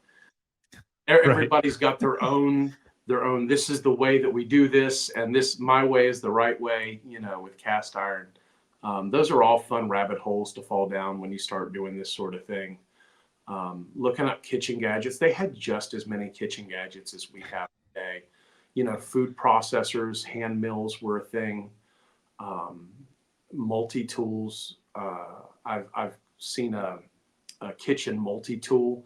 Right. everybody's got their own. This is the way that we do this, and this my way is the right way. You know, with cast iron. Those are all fun rabbit holes to fall down when you start doing this sort of thing. Looking up kitchen gadgets, they had just as many kitchen gadgets as we have today. You know, food processors, hand mills were a thing. Um, multi tools. I've seen a kitchen multi tool,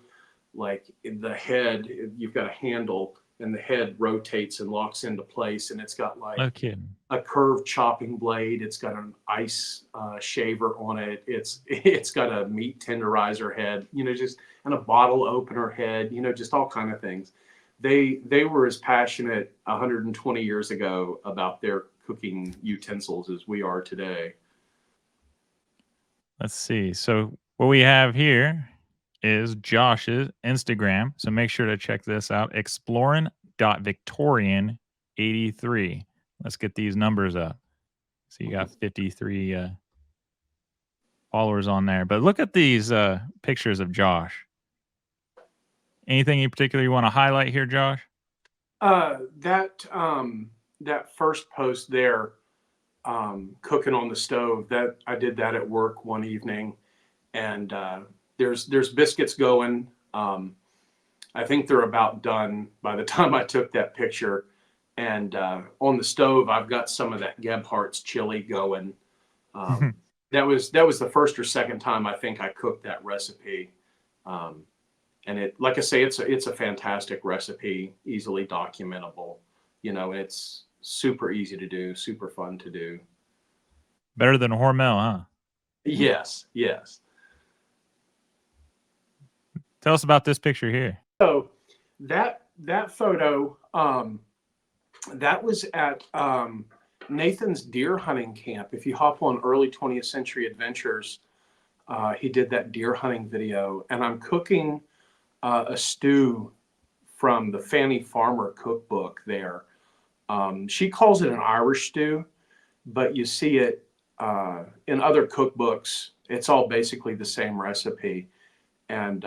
like in the head, you've got a handle and the head rotates and locks into place, and it's got like No kidding. a curved chopping blade. It's got an ice shaver on it. It's got a meat tenderizer head. You know, just and a bottle opener head. You know, just all kind of things. They were as passionate 120 years ago about their cooking utensils as we are today. Let's see. So what we have here is Josh's Instagram. So make sure to check this out. Exploring.victorian83. Let's get these numbers up. So you got 53 followers on there. But look at these pictures of Josh. Anything in particular you want to highlight here, Josh? That first post there, cooking on the stove. That I did that at work one evening, and there's biscuits going. I think they're about done by the time I took that picture. And on the stove, I've got some of that Gebhardt's chili going. Um, that was the first or second time I think I cooked that recipe. Um, and like I say, it's a fantastic recipe, easily documentable. You know, it's super easy to do, super fun to do. Better than Hormel, huh? Yes, yes. Tell us about this picture here. So that photo, that was at Nathan's deer hunting camp. If you hop on early 20th century adventures, he did that deer hunting video, and I'm cooking a stew from the Fanny Farmer cookbook there. She calls it an Irish stew, but you see it in other cookbooks. It's all basically the same recipe, and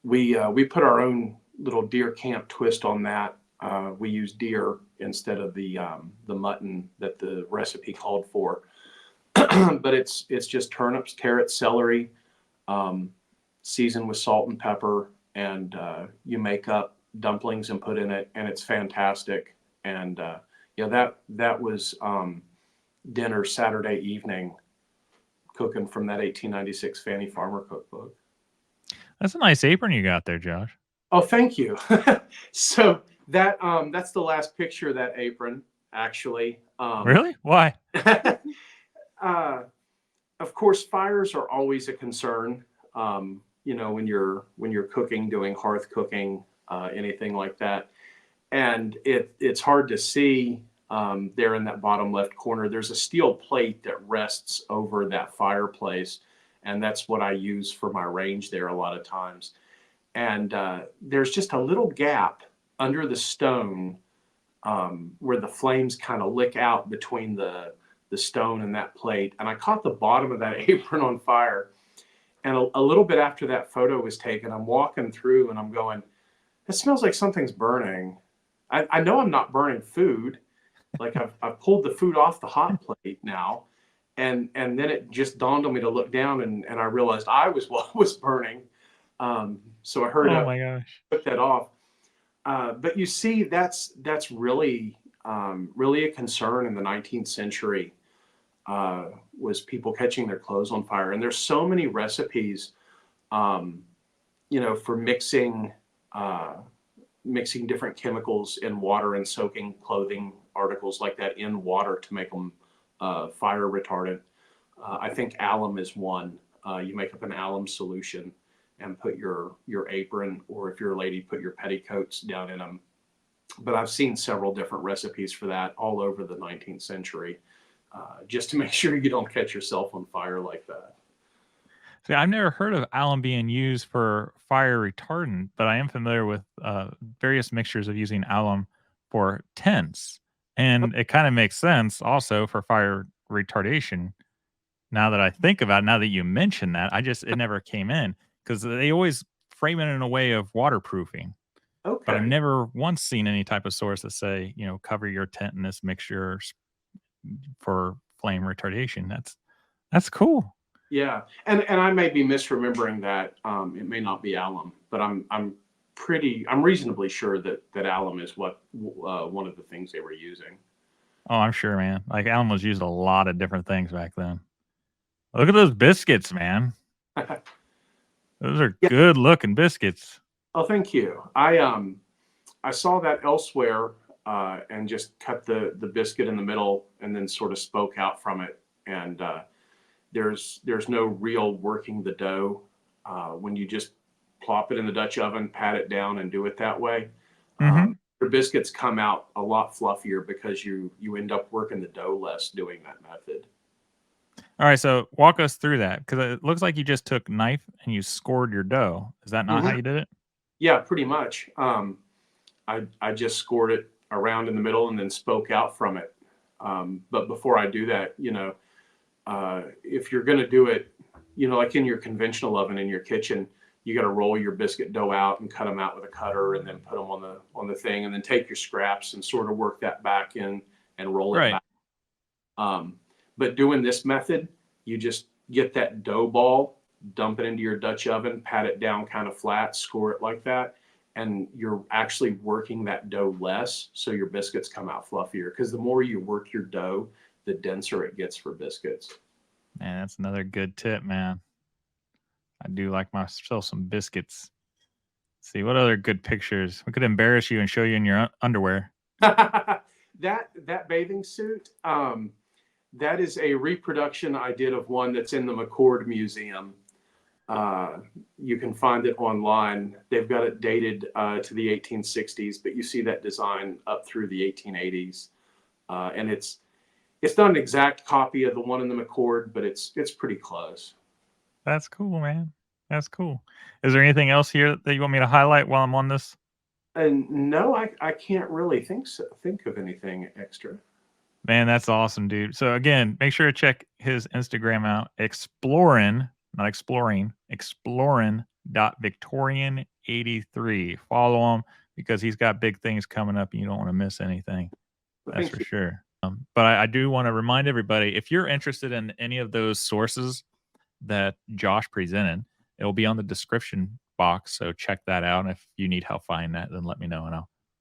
we put our own little deer camp twist on that. We use deer instead of the mutton that the recipe called for. but it's just turnips, carrots, celery, um, seasoned with salt and pepper, and you make up dumplings and put in it, and it's fantastic. And yeah, that was dinner Saturday evening, cooking from that 1896 Fanny Farmer cookbook. That's a nice apron you got there, Josh. Oh, thank you. So that's the last picture of that apron, actually. Really? Why? uh, of course, fires are always a concern. When you're cooking, doing hearth cooking, anything like that, and it's hard to see there in that bottom left corner. There's a steel plate that rests over that fireplace, and that's what I use for my range there a lot of times. And there's just a little gap under the stone where the flames kind of lick out between the stone and that plate. And I caught the bottom of that apron on fire. And a little bit after that photo was taken, I'm walking through and I'm going, it smells like something's burning. I know I'm not burning food. Like I've pulled the food off the hot plate now. And then it just dawned on me to look down, and I realized I was what was burning. So I hurried Oh up, my gosh. took that off. But you see, that's really really a concern in the 19th century, was people catching their clothes on fire. And there's so many recipes, for mixing different chemicals in water and soaking clothing articles like that in water to make them fire retardant. I think alum is one. You make up an alum solution and put your apron, or if you're a lady, put your petticoats down in them. But I've seen several different recipes for that all over the 19th century, just to make sure you don't catch yourself on fire like that. See, I've never heard of alum being used for fire retardant, but I am familiar with various mixtures of using alum for tents. And it kind of makes sense also for fire retardation. Now that I think about it, now that you mention that, it never came in because they always frame it in a way of waterproofing. But I've Okay. never once seen any type of source that say, cover your tent in this mixture for flame retardation. That's cool. Yeah, and I may be misremembering that. It may not be alum, but I'm reasonably sure that alum is what one of the things they were using. Oh, I'm sure, man. Like alum was used a lot of different things back then. Look at those biscuits, man. Those are Yeah. good looking biscuits. Oh, thank you. I saw that elsewhere, and just cut the biscuit in the middle and then sort of spoke out from it. And there's no real working the dough when you just plop it in the Dutch oven, pat it down, and do it that way. Mhm. Your biscuits come out a lot fluffier because you end up working the dough less doing that method. All right, so walk us through that because it looks like you just took knife and you scored your dough. Is that not how Mhm. you did it? Yeah, pretty much. I just scored it around in the middle and then spoke out from it. But before I do that, if you're going to do it, like in your conventional oven in your kitchen, you got to roll your biscuit dough out and cut them out with a cutter, and then put them on the thing, and then take your scraps and sort of work that back in and roll it Right. back. But doing this method, you just get that dough ball, dump it into your Dutch oven, pat it down kind of flat, score it like that, and you're actually working that dough less, so your biscuits come out fluffier. Because the more you work your dough, the denser it gets for biscuits. Man, that's another good tip, man. I do like myself some biscuits. Let's see what other good pictures. We could embarrass you and show you in your underwear. That bathing suit, that is a reproduction I did of one that's in the McCord Museum. You can find it online. They've got it dated to the 1860s, but you see that design up through the 1880s, and it's not an exact copy of the one in the McCord, but it's pretty close. That's cool, man. That's cool. Is there anything else here that you want me to highlight while I'm on this? And no, I can't really think of anything extra. Man, that's awesome, dude. So again, make sure to check his Instagram out. Exploring, not exploring, exploring.victorian83. Follow him because he's got big things coming up and you don't want to miss anything. But That's thank for you. sure. But I do want to remind everybody, if you're interested in any of those sources that Josh presented, it'll be on the description box. So check that out. And if you need help finding that, then let me know and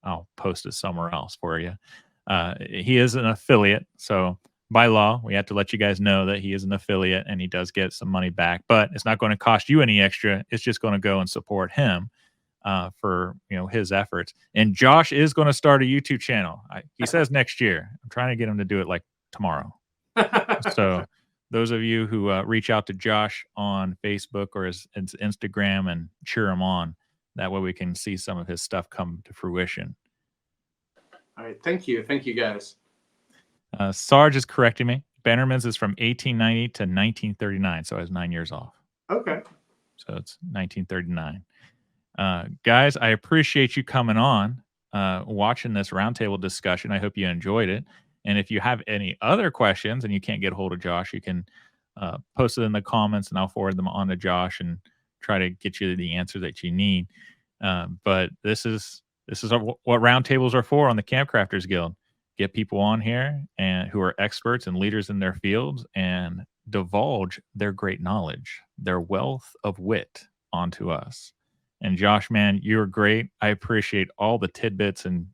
I'll post it somewhere else for you. He is an affiliate, so by law, we have to let you guys know that he is an affiliate and he does get some money back. But it's not going to cost you any extra. It's just going to go and support him for his efforts. And Josh is going to start a YouTube channel. He says next year. I'm trying to get him to do it like tomorrow. So those of you who reach out to Josh on Facebook or his Instagram and cheer him on, that way we can see some of his stuff come to fruition. All right. Thank you. Thank you, guys. Sarge is correcting me. Bannerman's is from 1890 to 1939, so I was 9 years off. Okay. So it's 1939. Guys, I appreciate you coming on, watching this roundtable discussion. I hope you enjoyed it. And if you have any other questions and you can't get a hold of Josh, you can post it in the comments and I'll forward them on to Josh and try to get you the answer that you need. But this is what roundtables are for on the Camp Crafters Guild. Get people on here and who are experts and leaders in their fields and divulge their great knowledge, their wealth of wit onto us. And Josh, man, you're great. I appreciate all the tidbits and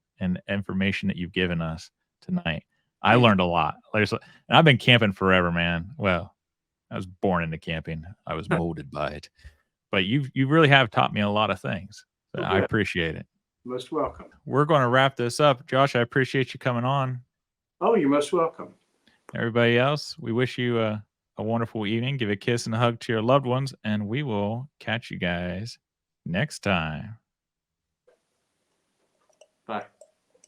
information that you've given us tonight. I learned a lot. And I've been camping forever, man. Well, I was born into camping. I was molded by it. But you really have taught me a lot of things. So I appreciate it. Most welcome. We're going to wrap this up. Josh, I appreciate you coming on. Oh, you're most welcome. Everybody else, we wish you a wonderful evening. Give a kiss and a hug to your loved ones, and we will catch you guys next time.